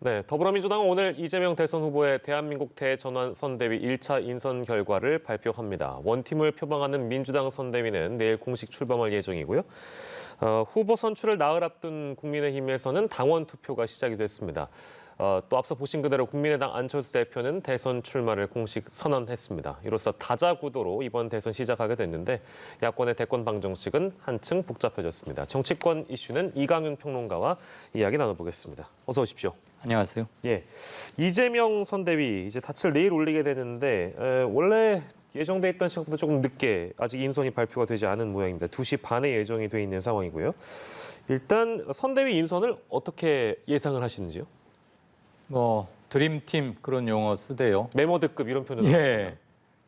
네, 더불어민주당은 오늘 이재명 대선 후보의 대한민국 대전환 선대위 1차 인선 결과를 발표합니다. 원팀을 표방하는 민주당 선대위는 내일 공식 출범할 예정이고요. 후보 선출을 나흘 앞둔 국민의힘에서는 당원 투표가 시작이 됐습니다. 또 앞서 보신 그대로 국민의당 안철수 대표는 대선 출마를 공식 선언했습니다. 이로써 다자구도로 이번 대선 시작하게 됐는데 야권의 대권 방정식은 한층 복잡해졌습니다. 정치권 이슈는 이강윤 평론가와 이야기 나눠보겠습니다. 어서 오십시오. 안녕하세요. 예, 이재명 선대위 이제 닻을 내일 올리게 되는데 원래 예정돼 있던 시간보다 조금 늦게 아직 인선이 발표가 되지 않은 모양입니다. 2시 반에 예정이 돼 있는 상황이고요. 일단 선대위 인선을 어떻게 예상을 하시는지요? 드림팀 그런 용어 쓰대요. 메모드급 이런 표현을 예. 썼습니다.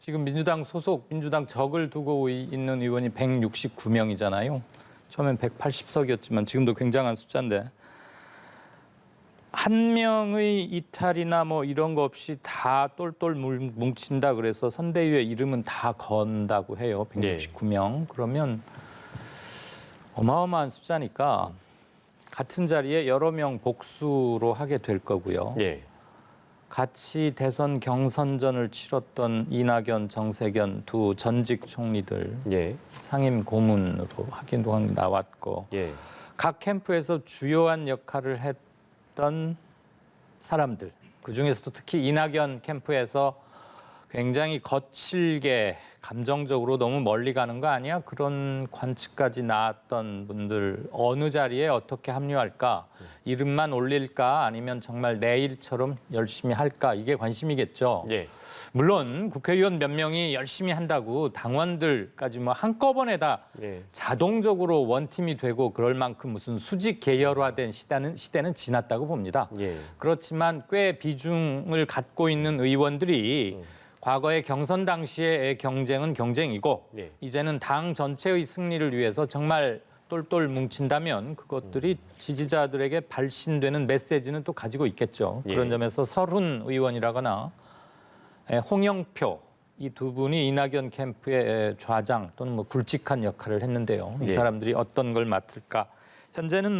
지금 민주당 소속, 민주당 적을 두고 있는 의원이 169명이잖아요. 처음엔 180석이었지만 지금도 굉장한 숫자인데 한 명의 이탈이나 이런 거 없이 다 똘똘 뭉친다 그래서 선대위의 이름은 다 건다고 해요. 169명. 그러면 어마어마한 숫자니까 같은 자리에 여러 명 복수로 하게 될 거고요. 예. 같이 대선 경선전을 치렀던 이낙연, 정세균 두 전직 총리들 예. 상임 고문으로 하기도 나왔고 예. 각 캠프에서 주요한 역할을 했던 사람들 그중에서도 특히 이낙연 캠프에서 굉장히 거칠게 감정적으로 너무 멀리 가는 거 아니야? 그런 관측까지 나왔던 분들 어느 자리에 어떻게 합류할까? 이름만 올릴까? 아니면 정말 내일처럼 열심히 할까? 이게 관심이겠죠. 예. 물론 국회의원 몇 명이 열심히 한다고 당원들까지 한꺼번에 다 예. 자동적으로 원팀이 되고 그럴 만큼 무슨 수직 계열화된 시대는 지났다고 봅니다. 예. 그렇지만 꽤 비중을 갖고 있는 의원들이 과거의 경선 당시의 경쟁은 경쟁이고 예. 이제는 당 전체의 승리를 위해서 정말 똘똘 뭉친다면 그것들이 지지자들에게 발신되는 메시지는 또 가지고 있겠죠. 예. 그런 점에서 설훈 의원이라거나 홍영표 이 두 분이 이낙연 캠프의 좌장 또는 굵직한 역할을 했는데요. 이 예. 사람들이 어떤 걸 맡을까? 현재는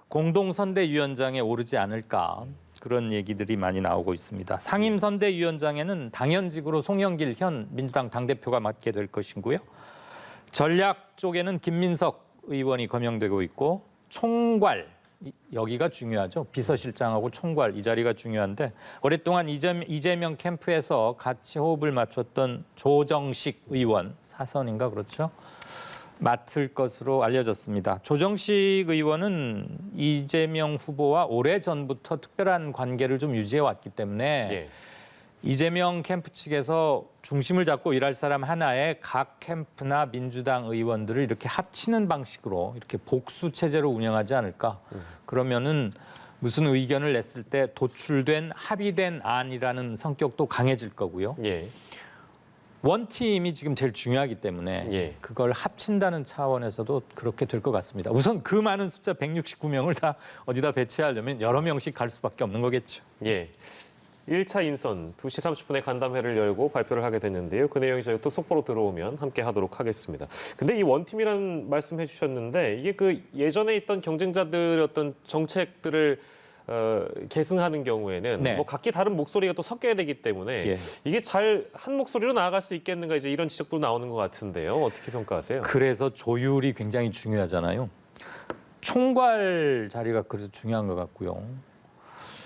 공동선대위원장에 오르지 않을까? 그런 얘기들이 많이 나오고 있습니다. 상임선대위원장에는 당연직으로 송영길 현 민주당 당대표가 맡게 될 것이고요. 전략 쪽에는 김민석 의원이 거명되고 있고 총괄, 여기가 중요하죠. 비서실장하고 총괄 이 자리가 중요한데 오랫동안 이재명 캠프에서 같이 호흡을 맞췄던 조정식 의원, 사선인가 그렇죠? 맡을 것으로 알려졌습니다. 조정식 의원은 이재명 후보와 오래전부터 특별한 관계를 좀 유지해 왔기 때문에 예. 이재명 캠프 측에서 중심을 잡고 일할 사람 하나에 각 캠프나 민주당 의원들을 이렇게 합치는 방식으로 이렇게 복수 체제로 운영하지 않을까. 그러면은 무슨 의견을 냈을 때 도출된 합의된 안이라는 성격도 강해질 거고요. 예. 원팀이 지금 제일 중요하기 때문에 예. 그걸 합친다는 차원에서도 그렇게 될 것 같습니다. 우선 그 많은 숫자 169명을 다 어디다 배치하려면 여러 명씩 갈 수밖에 없는 거겠죠. 예. 1차 인선 2시 30분에 간담회를 열고 발표를 하게 됐는데요. 그 내용이 저희 또 속보로 들어오면 함께 하도록 하겠습니다. 근데 이 원팀이라는 말씀해 주셨는데 이게 그 예전에 있던 경쟁자들의 어떤 정책들을 계승하는 경우에는 네. 각기 다른 목소리가 또 섞여야 되기 때문에 예. 이게 잘 한 목소리로 나아갈 수 있겠는가 이제 이런 지적도 나오는 것 같은데요. 어떻게 평가하세요? 그래서 조율이 굉장히 중요하잖아요. 총괄 자리가 그래서 중요한 것 같고요.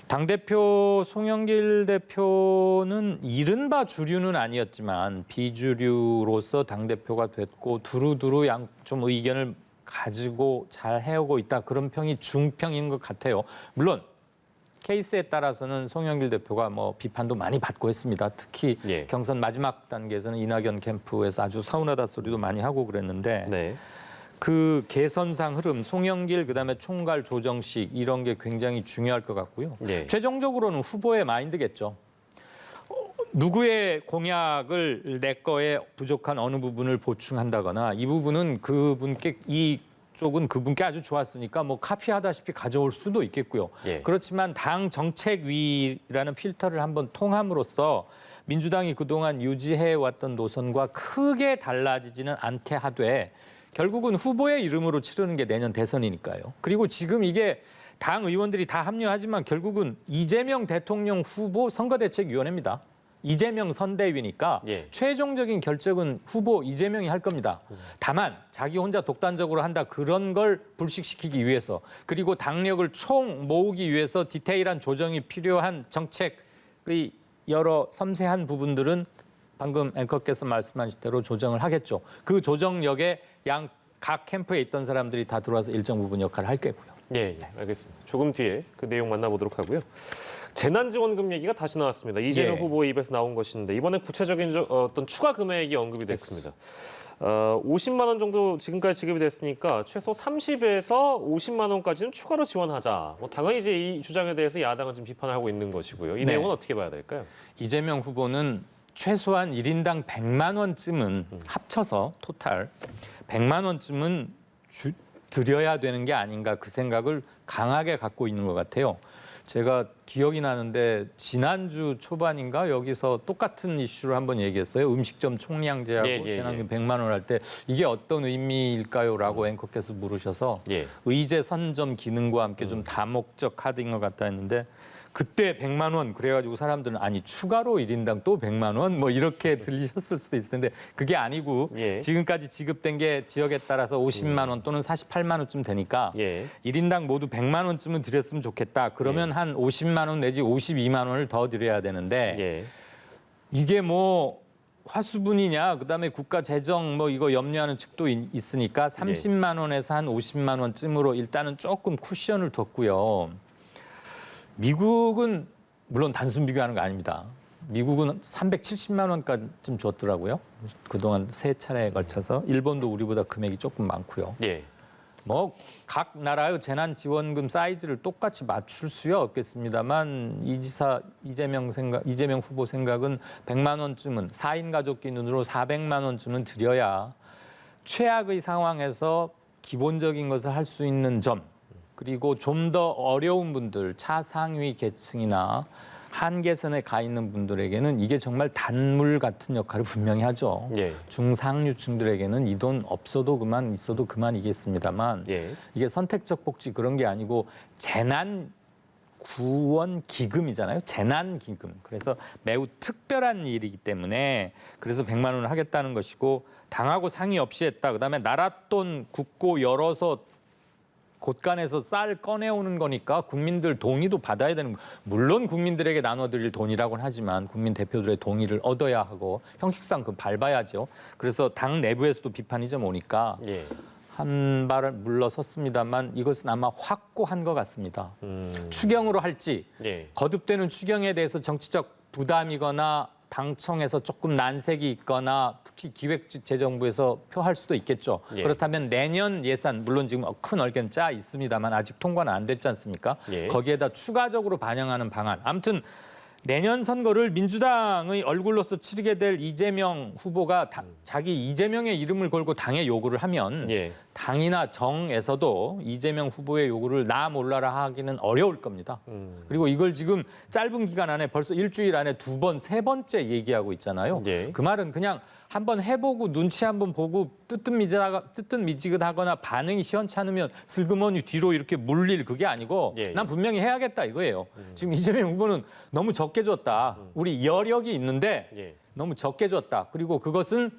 당대표 송영길 대표는 이른바 주류는 아니었지만 비주류로서 당대표가 됐고 두루두루 좀 의견을 가지고 잘 해오고 있다. 그런 평이 중평인 것 같아요. 물론 케이스에 따라서는 송영길 대표가 비판도 많이 받고 했습니다. 특히 예. 경선 마지막 단계에서는 이낙연 캠프에서 아주 서운하다 소리도 많이 하고 그랬는데 네. 그 개선상 흐름, 송영길 그다음에 총괄 조정식 이런 게 굉장히 중요할 것 같고요. 예. 최종적으로는 후보의 마인드겠죠. 누구의 공약을 내 거에 부족한 어느 부분을 보충한다거나 이 부분은 그분께 이쪽은 그분께 아주 좋았으니까 카피하다시피 가져올 수도 있겠고요. 예. 그렇지만 당 정책위라는 필터를 한번 통함으로써 민주당이 그동안 유지해왔던 노선과 크게 달라지지는 않게 하되 결국은 후보의 이름으로 치르는 게 내년 대선이니까요. 그리고 지금 이게 당 의원들이 다 합류하지만 결국은 이재명 대통령 후보 선거대책위원회입니다. 이재명 선대위니까 예. 최종적인 결정은 후보 이재명이 할 겁니다. 다만 자기 혼자 독단적으로 한다 그런 걸 불식시키기 위해서 그리고 당력을 총 모으기 위해서 디테일한 조정이 필요한 정책의 여러 섬세한 부분들은 방금 앵커께서 말씀하신 대로 조정을 하겠죠. 그 조정력에 각 캠프에 있던 사람들이 다 들어와서 일정 부분 역할을 할 거고요. 예, 알겠습니다. 조금 뒤에 그 내용 만나보도록 하고요. 재난지원금 얘기가 다시 나왔습니다. 이재명 예. 후보의 입에서 나온 것인데 이번에 구체적인 어떤 추가 금액이 언급이 됐습니다. 50만 원 정도 지금까지 지급이 됐으니까 최소 30에서 50만 원까지는 추가로 지원하자. 뭐 당연히 이제 이 주장에 대해서 야당은 지금 비판을 하고 있는 것이고요. 이 네. 내용은 어떻게 봐야 될까요? 이재명 후보는 최소한 1인당 100만 원쯤은 합쳐서 토탈 100만 원쯤은 드려야 되는 게 아닌가 그 생각을 강하게 갖고 있는 것 같아요. 제가 기억이 나는데 지난주 초반인가 여기서 똑같은 이슈를 한번 얘기했어요. 음식점 총량제하고 재난금 100만 원 할 때 이게 어떤 의미일까요?라고 앵커께서 물으셔서 의제 선점 기능과 함께 좀 다목적 카드인 것 같다 했는데 그때 100만 원 그래가지고 사람들은 아니 추가로 1인당 또 100만 원 뭐 이렇게 들리셨을 수도 있을 텐데 그게 아니고 지금까지 지급된 게 지역에 따라서 50만 원 또는 48만 원쯤 되니까 1인당 모두 100만 원쯤은 드렸으면 좋겠다. 그러면 한 50만 원 내지 52만 원을 더 드려야 되는데 이게 뭐 화수분이냐 그다음에 국가 재정 뭐 이거 염려하는 측도 있으니까 30만 원에서 한 50만 원쯤으로 일단은 조금 쿠션을 뒀고요. 미국은 물론 단순 비교하는 거 아닙니다. 미국은 370만 원까지쯤 줬더라고요. 그동안 세 차례에 걸쳐서. 일본도 우리보다 금액이 조금 많고요. 뭐 각 나라의 재난지원금 사이즈를 똑같이 맞출 수야 없겠습니다만 이재명 후보 생각은 100만 원쯤은 4인 가족 기준으로 400만 원쯤은 드려야 최악의 상황에서 기본적인 것을 할 수 있는 점 그리고 좀 더 어려운 분들, 차상위 계층이나 한계선에 가 있는 분들에게는 이게 정말 단물 같은 역할을 분명히 하죠. 중상류층들에게는 이 돈 없어도 그만 있어도 그만이겠습니다만 이게 선택적 복지 그런 게 아니고 재난 구원 기금이잖아요. 재난 기금. 그래서 매우 특별한 일이기 때문에 그래서 100만 원을 하겠다는 것이고 당하고 상의 없이 했다. 그다음에 나라 돈 굽고 열어서 곳간에서 쌀 꺼내오는 거니까 국민들 동의도 받아야 되는 물론 국민들에게 나눠드릴 돈이라고는 하지만 국민 대표들의 동의를 얻어야 하고 형식상 그 밟아야죠. 그래서 당 내부에서도 비판이 좀 오니까 한 발을 물러섰습니다만 이것은 아마 확고한 것 같습니다. 추경으로 할지 거듭되는 추경에 대해서 정치적 부담이거나 당청에서 조금 난색이 있거나 특히 기획재정부에서 표할 수도 있겠죠. 그렇다면 내년 예산 물론 지금 큰 얼개는 짜 있습니다만 아직 통과는 안 됐지 않습니까? 거기에다 추가적으로 반영하는 방안. 아무튼 내년 선거를 민주당의 얼굴로서 치르게 될 이재명 후보가 자기 이재명의 이름을 걸고 당에 요구를 하면 당이나 정에서도 이재명 후보의 요구를 나 몰라라 하기는 어려울 겁니다. 그리고 이걸 지금 짧은 기간 안에 벌써 일주일 안에 2번, 3번째 얘기하고 있잖아요. 그 말은 그냥 한번 해보고 눈치 한번 보고 뜨뜻미지근하거나 반응이 시원찮으면 슬그머니 뒤로 이렇게 물릴 그게 아니고 난 분명히 해야겠다 이거예요. 지금 이재명 후보는 너무 적게 줬다. 우리 여력이 있는데 너무 적게 줬다. 그리고 그것은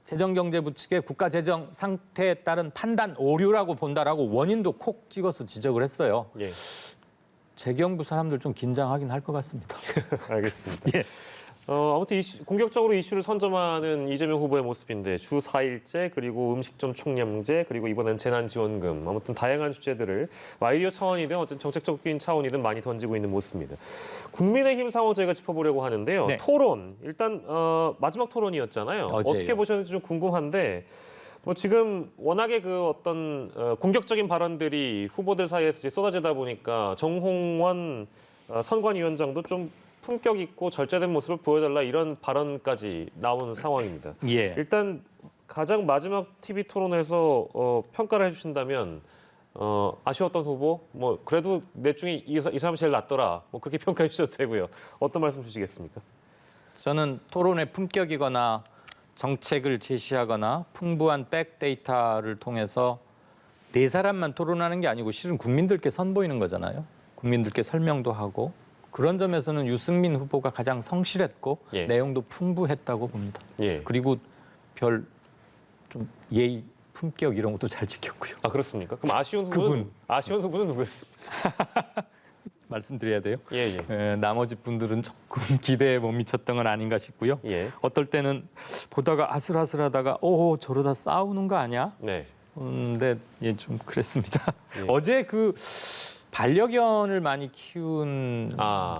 재정경제부 측의 국가재정 상태에 따른 판단 오류라고 본다라고 원인도 콕 찍어서 지적을 했어요. 재경부 사람들 좀 긴장하긴 할 것 같습니다. 알겠습니다. 아무튼 공격적으로 이슈를 선점하는 이재명 후보의 모습인데 주 4일째 그리고 음식점 총량제 그리고 이번엔 재난지원금 아무튼 다양한 주제들을 아이디어 차원이든 어떤 정책적인 차원이든 많이 던지고 있는 모습입니다. 국민의힘 상황 저희가 짚어보려고 하는데요. 토론 일단 마지막 토론이었잖아요. 어떻게 보셨는지 좀 궁금한데 뭐 지금 워낙에 그 어떤 공격적인 발언들이 후보들 사이에서 이제 쏟아지다 보니까 정홍원 선관위원장도 좀 품격 있고 절제된 모습을 보여달라 이런 발언까지 나오는 상황입니다. 일단 가장 마지막 TV 토론에서 평가를 해주신다면 아쉬웠던 후보, 뭐 그래도 넷 중에 이 사람이 제일 낫더라, 뭐 그렇게 평가해 주셔도 되고요. 어떤 말씀 주시겠습니까? 저는 토론의 품격이거나 정책을 제시하거나 풍부한 백데이터를 통해서 네 사람만 토론하는 게 아니고 실은 국민들께 선보이는 거잖아요. 국민들께 설명도 하고 그런 점에서는 유승민 후보가 가장 성실했고 예. 내용도 풍부했다고 봅니다. 예. 그리고 별 좀 예의, 품격 이런 것도 잘 지켰고요. 아 그렇습니까? 그럼 그분. 아쉬운 후보는 누구였습니까? 말씀드려야 돼요. 예, 예. 나머지 분들은 조금 기대에 못 미쳤던 건 아닌가 싶고요. 예. 어떨 때는 보다가 아슬아슬하다가 오 저러다 싸우는 거 아니야? 네. 근데 예, 좀 그랬습니다. 예. 어제 그 반려견을 많이 키운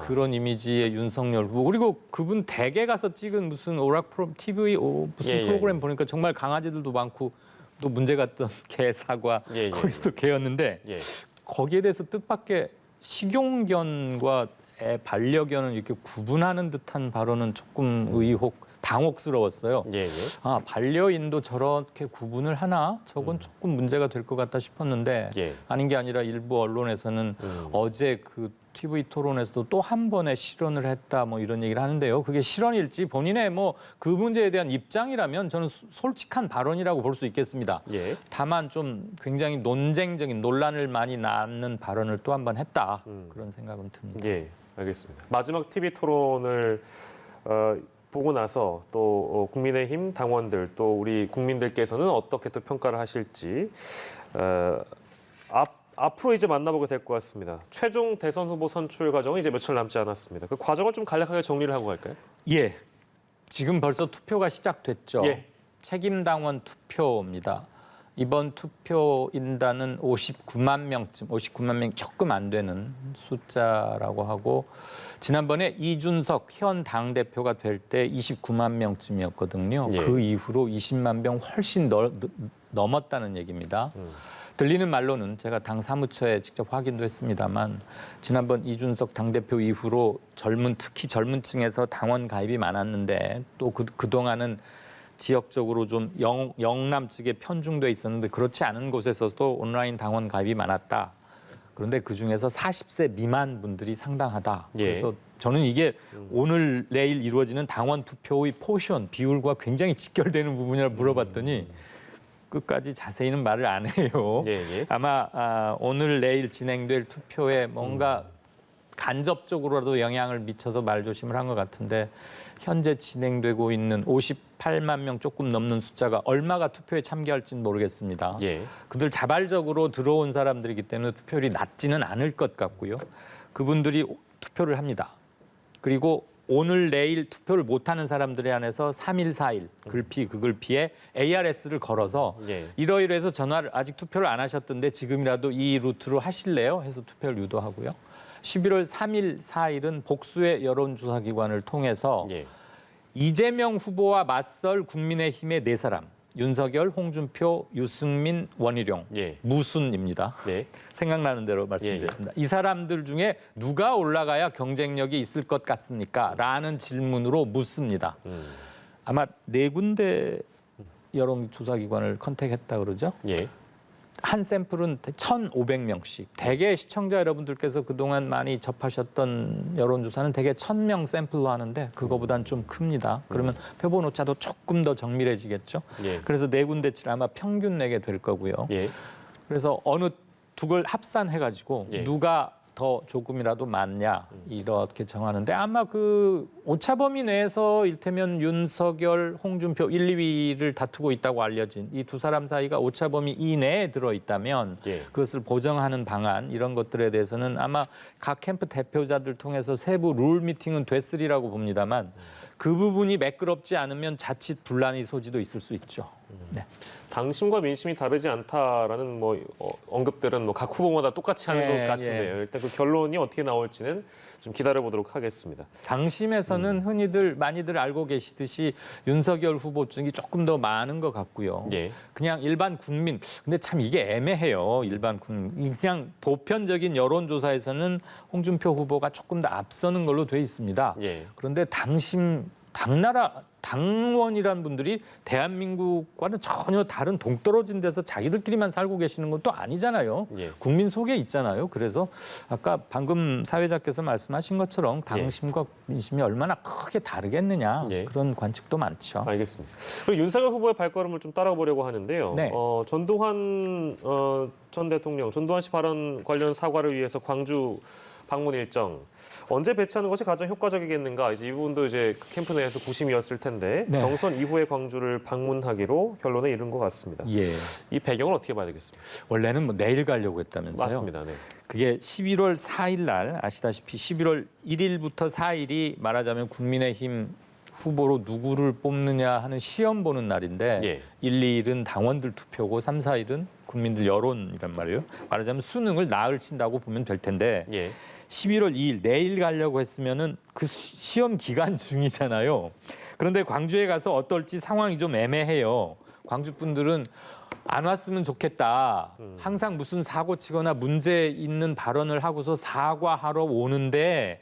그런 이미지의 윤석열 후보 그리고 그분 댁에 가서 찍은 무슨 오락 TV 무슨 예, 예, 프로그램 예. 보니까 정말 강아지들도 많고 또 문제가 있던 개 사과 예, 예, 거기서도 개였는데 예. 거기에 대해서 뜻밖의 식용견과 반려견을 이렇게 구분하는 듯한 발언은 조금 당혹스러웠어요. 예, 예. 아 반려인도 저렇게 구분을 하나? 저건 조금 문제가 될 것 같다 싶었는데 예. 아닌 게 아니라 일부 언론에서는 어제 그 TV 토론에서도 또 한 번의 실언을 했다 뭐 이런 얘기를 하는데요. 그게 실언일지 본인의 뭐 그 문제에 대한 입장이라면 저는 솔직한 발언이라고 볼 수 있겠습니다. 예. 다만 좀 굉장히 논쟁적인 논란을 많이 낳는 발언을 또 한 번 했다 그런 생각은 듭니다. 예. 알겠습니다. 마지막 TV 토론을 보고 나서 또 국민의힘 당원들 또 우리 국민들께서는 어떻게 또 평가를 하실지 앞으로 이제 만나보게 될 것 같습니다. 최종 대선 후보 선출 과정은 이제 며칠 남지 않았습니다. 그 과정을 좀 간략하게 정리를 하고 갈까요? 예. 지금 벌써 투표가 시작됐죠. 예. 책임당원 투표입니다. 이번 투표 인단은 59만 명쯤, 59만 명 조금 안 되는 숫자라고 하고 지난번에 이준석 현 당대표가 될 때 29만 명쯤이었거든요. 예. 그 이후로 20만 명 훨씬 넘었다는 얘기입니다. 들리는 말로는 제가 당 사무처에 직접 확인도 했습니다만 지난번 이준석 당대표 이후로 특히 젊은 층에서 당원 가입이 많았는데 또 그동안은 지역적으로 좀 영남 측에 편중돼 있었는데 그렇지 않은 곳에서도 온라인 당원 가입이 많았다. 그런데 그중에서 40세 미만 분들이 상당하다. 예. 그래서 저는 이게 오늘 내일 이루어지는 당원 투표의 포션 비율과 굉장히 직결되는 부분이라 물어봤더니 끝까지 자세히는 말을 안 해요. 예, 예. 아마 오늘 내일 진행될 투표에 뭔가 간접적으로라도 영향을 미쳐서 말조심을 한 것 같은데 현재 진행되고 있는 58만 명 조금 넘는 숫자가 얼마가 투표에 참가할지는 모르겠습니다. 예. 그들 자발적으로 들어온 사람들이기 때문에 투표율이 낮지는 않을 것 같고요. 그분들이 투표를 합니다. 그리고 오늘 내일 투표를 못하는 사람들에 한해서 3일, 4일 그 글피에 ARS를 걸어서 예. 이러이러해서 전화를 아직 투표를 안 하셨던데 지금이라도 이 루트로 하실래요? 해서 투표를 유도하고요. 11월 3일, 4일은 복수의 여론조사기관을 통해서 예. 이재명 후보와 맞설 국민의힘의 네 사람 윤석열, 홍준표, 유승민, 원희룡 예. 무순입니다. 네. 생각나는 대로 말씀드렸습니다. 이 사람들 중에 누가 올라가야 경쟁력이 있을 것 같습니까? 라는 질문으로 묻습니다. 아마 네 군데 여론조사기관을 컨택했다 그러죠. 예. 한 샘플은 1,500명씩. 대개 시청자 여러분들께서 그동안 많이 접하셨던 여론조사는 대개 1,000명 샘플로 하는데 그거보단 좀 큽니다. 그러면 표본 오차도 조금 더 정밀해지겠죠. 예. 그래서 네 군데치를 아마 평균 내게 될 거고요. 예. 그래서 어느 두 걸 합산해가지고 예. 누가 더 조금이라도 많냐 이렇게 정하는데 아마 그 오차범위 내에서 일테면 윤석열, 홍준표 1, 2위를 다투고 있다고 알려진 이 두 사람 사이가 오차범위 이내에 들어있다면 예. 그것을 보정하는 방안 이런 것들에 대해서는 아마 각 캠프 대표자들 통해서 세부 룰 미팅은 됐으리라고 봅니다만 그 부분이 매끄럽지 않으면 자칫 분란의 소지도 있을 수 있죠. 네. 당심과 민심이 다르지 않다라는 언급들은 각 후보마다 똑같이 하는 예, 것 같은데요. 일단 그 결론이 어떻게 나올지는 좀 기다려보도록 하겠습니다. 당심에서는 흔히들 많이들 알고 계시듯이 윤석열 후보 쪽이 조금 더 많은 것 같고요. 예. 그냥 일반 국민, 근데 참 이게 애매해요. 일반 국민. 그냥 보편적인 여론조사에서는 홍준표 후보가 조금 더 앞서는 걸로 돼 있습니다. 예. 그런데 당심 당원이란 분들이 대한민국과는 전혀 다른 동떨어진 데서 자기들끼리만 살고 계시는 건 또 아니잖아요. 예. 국민 속에 있잖아요. 그래서 아까 방금 사회자께서 말씀하신 것처럼 당심과 민심이 얼마나 크게 다르겠느냐 예. 그런 관측도 많죠. 알겠습니다. 그리고 윤석열 후보의 발걸음을 좀 따라 보려고 하는데요. 네. 전두환 전 대통령, 전두환 씨 발언 관련 사과를 위해서 광주 방문 일정 언제 배치하는 것이 가장 효과적이겠는가? 이제 이 부분도 이제 캠프 내에서 구심이었을 텐데 네. 경선 이후에 광주를 방문하기로 결론에 이른 것 같습니다. 예. 이 배경을 어떻게 봐야 되겠습니까? 원래는 뭐 내일 가려고 했다면서요. 맞습니다. 네. 그게 11월 4일 날 아시다시피 11월 1일부터 4일이 말하자면 국민의힘 후보로 누구를 뽑느냐 하는 시험 보는 날인데 예. 1, 2일은 당원들 투표고 3, 4일은 국민들 여론이란 말이에요. 말하자면 수능을 나흘 친다고 보면 될 텐데 예. 11월 2일 내일 가려고 했으면은 그 시험 기간 중이잖아요. 그런데 광주에 가서 어떨지 상황이 좀 애매해요. 광주 분들은 안 왔으면 좋겠다. 항상 무슨 사고 치거나 문제 있는 발언을 하고서 사과하러 오는데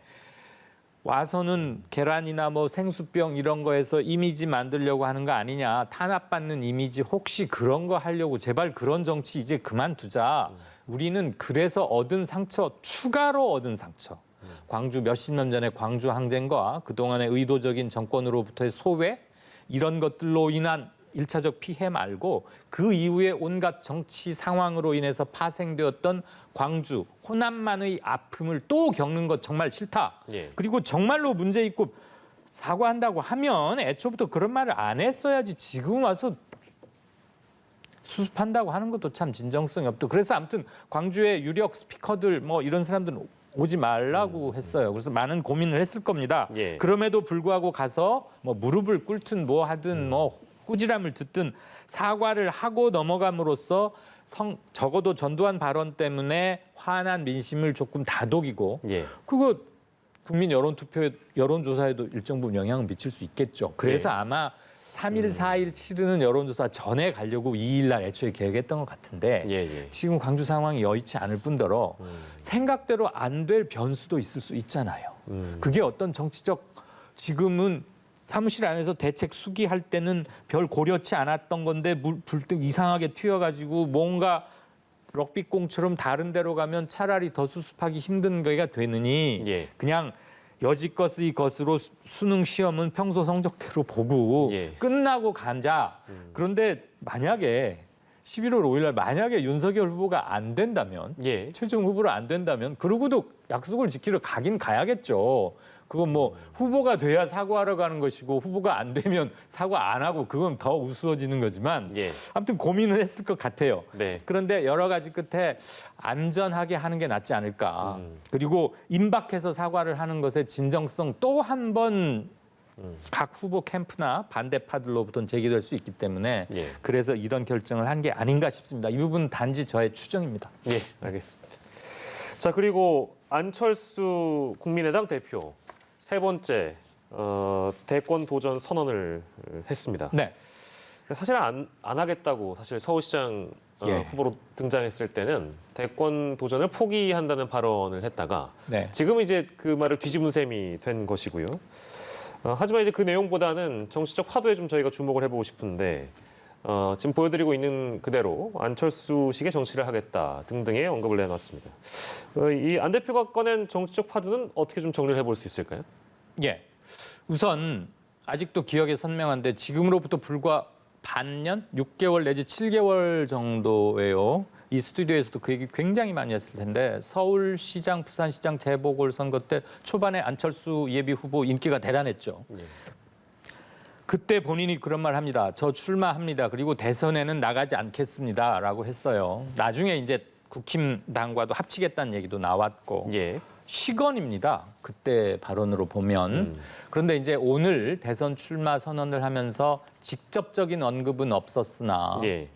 와서는 계란이나 뭐 생수병 이런 거에서 이미지 만들려고 하는 거 아니냐. 탄압받는 이미지 혹시 그런 거 하려고 제발 그런 정치 이제 그만두자. 우리는 그래서 얻은 상처, 추가로 얻은 상처. 광주 몇십 년 전에 광주 항쟁과 그동안의 의도적인 정권으로부터의 소외 이런 것들로 인한 1차적 피해 말고 그 이후에 온갖 정치 상황으로 인해서 파생되었던 광주, 호남만의 아픔을 또 겪는 것 정말 싫다. 예. 그리고 정말로 문제 있고 사과한다고 하면 애초부터 그런 말을 안 했어야지 지금 와서 수습한다고 하는 것도 참 진정성이 없고 그래서 아무튼 광주의 유력 스피커들 뭐 이런 사람들은 오지 말라고 했어요. 그래서 많은 고민을 했을 겁니다. 예. 그럼에도 불구하고 가서 뭐 무릎을 꿇든 뭐 하든 뭐 꾸지람을 듣든 사과를 하고 넘어감으로써 적어도 전두환 발언 때문에 화난 민심을 조금 다독이고 예. 그거 국민 여론조사에도 일정 부분 영향을 미칠 수 있겠죠. 그래서 예. 아마 3일, 4일 치르는 여론조사 전에 가려고 2일 날 애초에 계획했던 것 같은데 예. 예. 지금 광주 상황이 여의치 않을 뿐더러 생각대로 안 될 변수도 있을 수 있잖아요. 그게 어떤 정치적 지금은 사무실 안에서 대책 수기할 때는 별 고려치 않았던 건데 불뚝 이상하게 튀어가지고 뭔가 럭비공처럼 다른 데로 가면 차라리 더 수습하기 힘든 거가 되느니 예. 그냥 여지껏의 것으로 수능 시험은 평소 성적대로 보고 예. 끝나고 가자. 그런데 만약에 11월 5일 날 만약에 윤석열 후보가 안 된다면 예. 최종 후보로 안 된다면 그러고도 약속을 지키러 가긴 가야겠죠. 그건 뭐 후보가 돼야 사과하러 가는 것이고 후보가 안 되면 사과 안 하고 그건 더 우스워지는 거지만 예. 아무튼 고민을 했을 것 같아요. 네. 그런데 여러 가지 끝에 안전하게 하는 게 낫지 않을까. 그리고 임박해서 사과를 하는 것의 진정성 또 한 번 각 후보 캠프나 반대파들로부터는 제기될 수 있기 때문에 예. 그래서 이런 결정을 한 게 아닌가 싶습니다. 이 부분은 단지 저의 추정입니다. 예, 알겠습니다. 자, 그리고 안철수 국민의당 대표 세 번째 대권 도전 선언을 했습니다. 네. 사실 안 하겠다고 사실 서울시장 예. 후보로 등장했을 때는 대권 도전을 포기한다는 발언을 했다가 네. 지금 이제 그 말을 뒤집은 셈이 된 것이고요. 하지만 이제 그 내용보다는 정치적 화두에 좀 저희가 주목을 해보고 싶은데 지금 보여드리고 있는 그대로 안철수식의 정치를 하겠다 등등의 언급을 내놨습니다. 이 안 대표가 꺼낸 정치적 화두는 어떻게 좀 정리를 해볼 수 있을까요? 예. 우선 아직도 기억에 선명한데 지금으로부터 불과 반년, 6개월 내지 7개월 정도예요. 이 스튜디오에서도 그 얘기 굉장히 많이 했을 텐데 서울시장, 부산시장 재보궐선거 때 초반에 안철수 예비 후보 인기가 대단했죠. 예. 그때 본인이 그런 말 합니다. 저 출마합니다. 그리고 대선에는 나가지 않겠습니다라고 했어요. 나중에 이제 국힘당과도 합치겠다는 얘기도 나왔고 예. 시건입니다. 그때 발언으로 보면. 그런데 이제 오늘 대선 출마 선언을 하면서 직접적인 언급은 없었으나 예.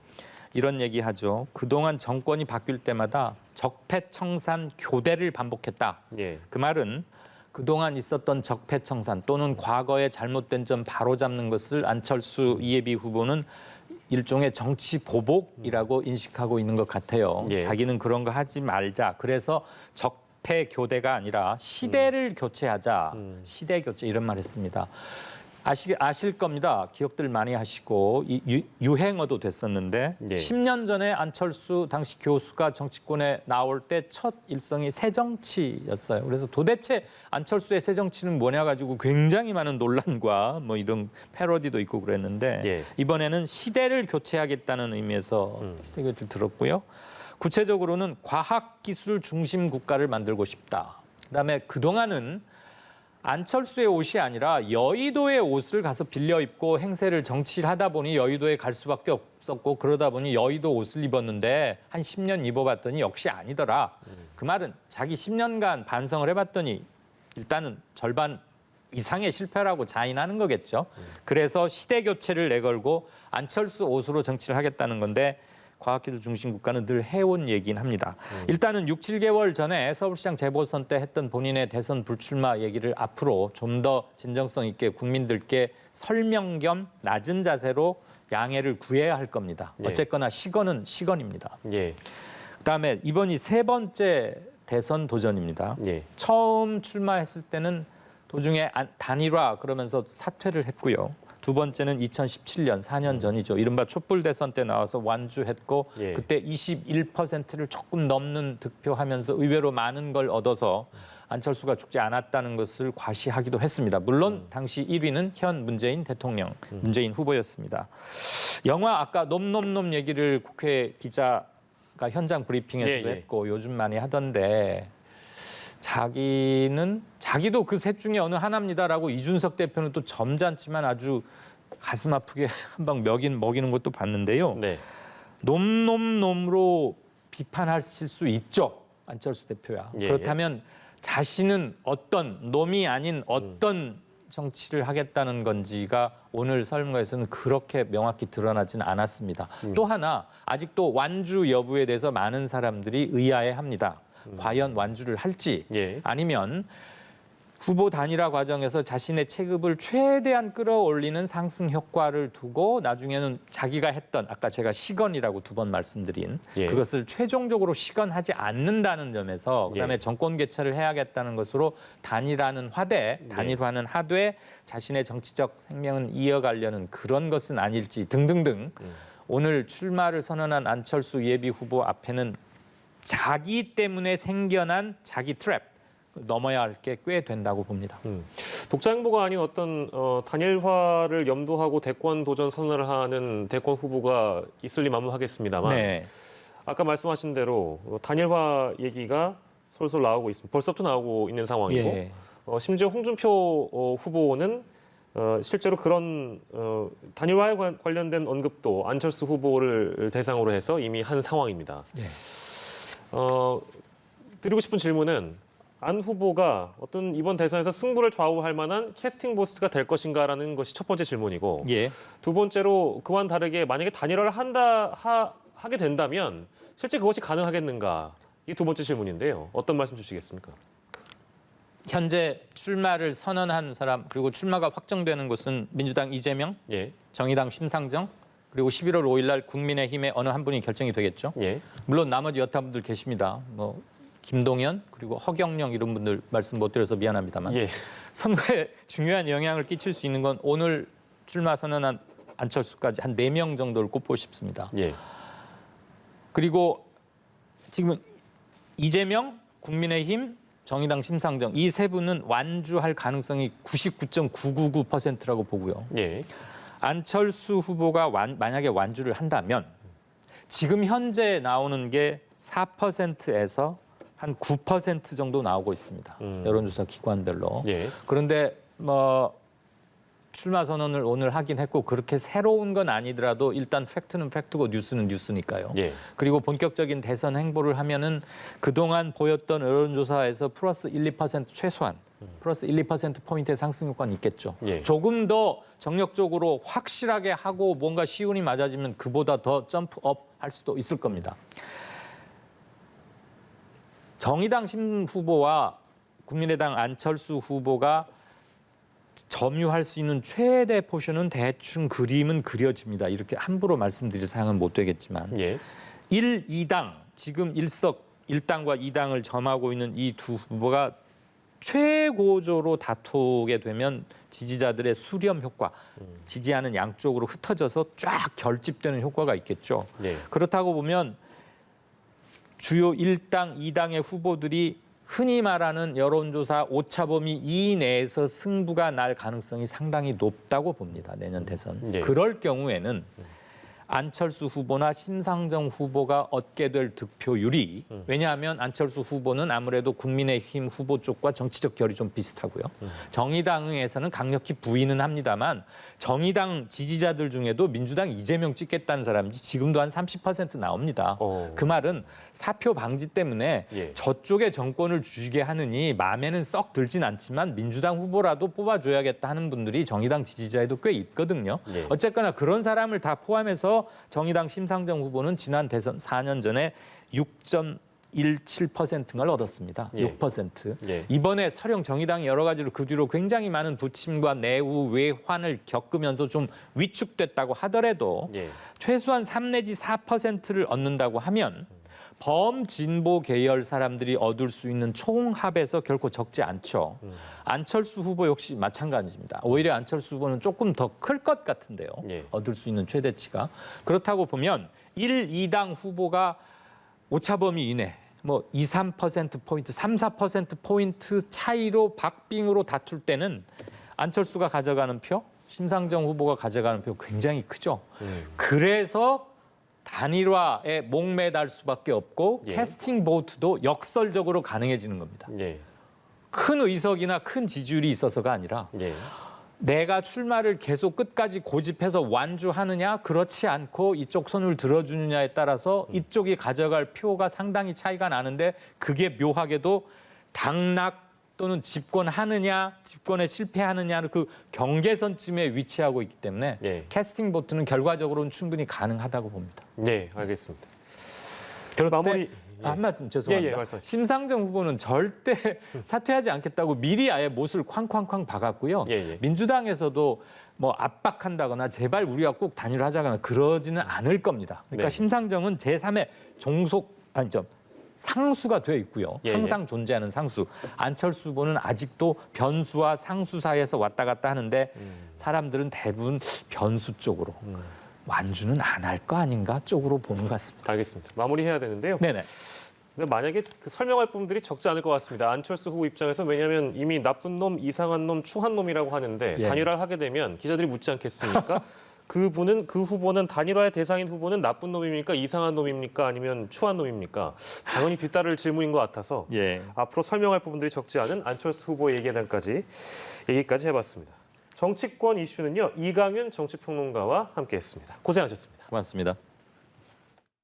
이런 얘기하죠. 그동안 정권이 바뀔 때마다 적폐청산 교대를 반복했다. 예. 그 말은 그동안 있었던 적폐청산 또는 과거의 잘못된 점 바로잡는 것을 안철수 이예비 후보는 일종의 정치 보복이라고 인식하고 있는 것 같아요. 예. 자기는 그런 거 하지 말자. 그래서 적폐 교대가 아니라 시대를 교체하자. 시대 교체 이런 말 했습니다. 아실 겁니다. 기억들 많이 하시고 유행어도 됐었는데 예. 10년 전에 안철수 당시 교수가 정치권에 나올 때 첫 일성이 새정치였어요. 그래서 도대체 안철수의 새정치는 뭐냐 가지고 굉장히 많은 논란과 뭐 이런 패러디도 있고 그랬는데 예. 이번에는 시대를 교체하겠다는 의미에서 이것도 들었고요. 구체적으로는 과학기술 중심 국가를 만들고 싶다. 그다음에 그동안은 안철수의 옷이 아니라 여의도의 옷을 가서 빌려 입고 행세를 정치를 하다 보니 여의도에 갈 수밖에 없었고 그러다 보니 여의도 옷을 입었는데 한 10년 입어봤더니 역시 아니더라. 그 말은 자기 10년간 반성을 해봤더니 일단은 절반 이상의 실패라고 자인하는 거겠죠. 그래서 시대 교체를 내걸고 안철수 옷으로 정치를 하겠다는 건데 과학기술 중심 국가는 늘 해온 얘기긴 합니다. 일단은 6, 7개월 전에 서울시장 재보선 때 했던 본인의 대선 불출마 얘기를 앞으로 좀 더 진정성 있게 국민들께 설명 겸 낮은 자세로 양해를 구해야 할 겁니다. 예. 어쨌거나 시건은 시건입니다. 예. 그다음에 이번이 세 번째 대선 도전입니다. 예. 처음 출마했을 때는 도중에 단일화 그러면서 사퇴를 했고요. 두 번째는 2017년 4년 전이죠. 이른바 촛불 대선 때 나와서 완주했고 예. 그때 21%를 조금 넘는 득표하면서 의외로 많은 걸 얻어서 안철수가 죽지 않았다는 것을 과시하기도 했습니다. 물론 당시 1위는 현 문재인 대통령, 문재인 후보였습니다. 영화 아까 놈놈놈 얘기를 국회 기자가 현장 브리핑에서도 예, 예. 했고 요즘 많이 하던데 자기도 그 셋 중에 어느 하나입니다라고 이준석 대표는 또 점잖지만 아주 가슴 아프게 한 방 먹이는 것도 봤는데요. 네. 놈놈놈으로 비판하실 수 있죠. 안철수 대표야. 예, 그렇다면 자신은 어떤 놈이 아닌 어떤 정치를 하겠다는 건지가 오늘 설문에서는 그렇게 명확히 드러나지는 않았습니다. 또 하나 아직도 완주 여부에 대해서 많은 사람들이 의아해합니다. 과연 완주를 할지 예. 아니면 후보 단일화 과정에서 자신의 체급을 최대한 끌어올리는 상승 효과를 두고 나중에는 자기가 했던 아까 제가 시건이라고 두 번 말씀드린 예. 그것을 최종적으로 시건하지 않는다는 점에서 그다음에 예. 정권 개최를 해야겠다는 것으로 단일화는 하되 자신의 정치적 생명은 이어가려는 그런 것은 아닐지 등등등 오늘 출마를 선언한 안철수 예비 후보 앞에는 자기 때문에 생겨난 자기 트랩 넘어야 할 게 꽤 된다고 봅니다. 독자 행보가 아닌 어떤 단일화를 염두하고 대권 도전 선언을 하는 대권 후보가 있을 리 만무하겠습니다만 네. 아까 말씀하신 대로 단일화 얘기가 솔솔 나오고 있습니다. 벌써부터 나오고 있는 상황이고 예. 심지어 홍준표 후보는 실제로 그런 단일화에 관련된 언급도 안철수 후보를 대상으로 해서 이미 한 상황입니다. 예. 드리고 싶은 질문은 안 후보가 어떤 이번 대선에서 승부를 좌우할 만한 캐스팅 보스가 될 것인가라는 것이 첫 번째 질문이고 예. 두 번째로 그와는 다르게 만약에 단일화를 하게 된다면 실제 그것이 가능하겠는가? 이게 두 번째 질문인데요. 어떤 말씀 주시겠습니까? 현재 출마를 선언한 사람 그리고 출마가 확정되는 곳은 민주당 이재명, 예, 정의당 심상정 그리고 11월 5일 날 국민의힘의 어느 한 분이 결정이 되겠죠. 예, 물론 나머지 여타 분들 계십니다. 뭐 김동연 그리고 허경영 이런 분들 말씀 못 드려서 미안합니다만 예, 선거에 중요한 영향을 끼칠 수 있는 건 오늘 출마 선언한 안철수까지 한 4명 정도를 꼽고 싶습니다. 예, 그리고 지금 이재명, 국민의힘, 정의당 심상정 이 세 분은 완주할 가능성이 99.999%라고 보고요. 예, 안철수 후보가 만약에 완주를 한다면 지금 현재 나오는 게 4%에서 한 9% 정도 나오고 있습니다. 여론조사 기관별로. 예, 그런데 뭐 출마 선언을 오늘 하긴 했고 그렇게 새로운 건 아니더라도 일단 팩트는 팩트고 뉴스는 뉴스니까요. 예, 그리고 본격적인 대선 행보를 하면은 그동안 보였던 여론조사에서 플러스 1, 2% 최소한 플러스 1, 2% 포인트의 상승 효과는 있겠죠. 예. 조금 더 정력적으로 확실하게 하고 뭔가 시운이 맞아지면 그보다 더 점프업 할 수도 있을 겁니다. 정의당 심 후보와 국민의당 안철수 후보가 점유할 수 있는 최대 포션은 대충 그림은 그려집니다. 이렇게 함부로 말씀드릴 사항은 못 되겠지만 예, 2당 지금 1당과 2당을 점하고 있는 이 두 후보가 최고조로 다투게 되면 지지자들의 수렴 효과, 지지하는 양쪽으로 흩어져서 쫙 결집되는 효과가 있겠죠. 네. 그렇다고 보면 주요 1당, 2당의 후보들이 흔히 말하는 여론조사 오차범위 이내에서 승부가 날 가능성이 상당히 높다고 봅니다. 내년 대선. 네. 그럴 경우에는 안철수 후보나 심상정 후보가 얻게 될 득표율이 왜냐하면 안철수 후보는 아무래도 국민의힘 후보 쪽과 정치적 결이 좀 비슷하고요. 정의당에서는 강력히 부인은 합니다만 정의당 지지자들 중에도 민주당 이재명 찍겠다는 사람이 지금도 한 30% 나옵니다. 그 말은 사표 방지 때문에 예. 저쪽에 정권을 주게 하느니 마음에는 썩 들진 않지만 민주당 후보라도 뽑아줘야겠다 하는 분들이 정의당 지지자에도 꽤 있거든요. 예. 어쨌거나 그런 사람을 다 포함해서 정의당 심상정 후보는 지난 대선 4년 전에 6.17%를 얻었습니다. 예. 6%. 예. 이번에 설령 정의당이 여러 가지로 그 뒤로 굉장히 많은 부침과 내후 외환을 겪으면서 좀 위축됐다고 하더라도 예. 최소한 3 내지 4%를 얻는다고 하면 범진보 계열 사람들이 얻을 수 있는 총합에서 결코 적지 않죠. 안철수 후보 역시 마찬가지입니다. 오히려 안철수 후보는 조금 더 클 것 같은데요. 예. 얻을 수 있는 최대치가. 그렇다고 보면 1, 2당 후보가 오차범위 이내 뭐 2, 3%포인트, 3, 4%포인트 차이로 박빙으로 다툴 때는 안철수가 가져가는 표, 심상정 후보가 가져가는 표 굉장히 크죠. 그래서 단일화에 목매달 수밖에 없고 예. 캐스팅 보트도 역설적으로 가능해지는 겁니다. 예. 큰 의석이나 큰 지지율이 있어서가 아니라 예. 내가 출마를 계속 끝까지 고집해서 완주하느냐 그렇지 않고 이쪽 손을 들어주느냐에 따라서 이쪽이 가져갈 표가 상당히 차이가 나는데 그게 묘하게도 당락 또는 집권하느냐 집권에 실패하느냐는 그 경계선쯤에 위치하고 있기 때문에 예. 캐스팅 보트는 결과적으로는 충분히 가능하다고 봅니다. 네, 알겠습니다. 그럴 마무리. 때 한 말씀 죄송합니다. 예, 말씀하십시오. 심상정 후보는 절대 사퇴하지 않겠다고 미리 아예 못을 쾅쾅쾅 박았고요. 예, 예. 민주당에서도 뭐 압박한다거나 제발 우리가 꼭 단일화하자거나 그러지는 않을 겁니다. 그러니까 네. 심상정은 제3의 상수가 되어 있고요. 예, 항상 존재하는 상수. 안철수 후보는 아직도 변수와 상수 사이에서 왔다 갔다 하는데 사람들은 대부분 변수 쪽으로 완주는 안 할 거 아닌가 쪽으로 보는 것 같습니다. 알겠습니다. 마무리해야 되는데요. 네네. 근데 만약에 그 설명할 부분들이 적지 않을 것 같습니다. 안철수 후보 입장에서 왜냐하면 이미 나쁜 놈, 이상한 놈, 추한 놈이라고 하는데 예. 단일화를 하게 되면 기자들이 묻지 않겠습니까? 그 후보는 단일화의 대상인 후보는 나쁜 놈입니까? 이상한 놈입니까? 아니면 추한 놈입니까? 당연히 뒤따를 질문인 것 같아서 예. 앞으로 설명할 부분들이 적지 않은 안철수 후보의 얘기까지 해봤습니다. 정치권 이슈는요. 이강윤 정치평론가와 함께했습니다. 고생하셨습니다. 고맙습니다.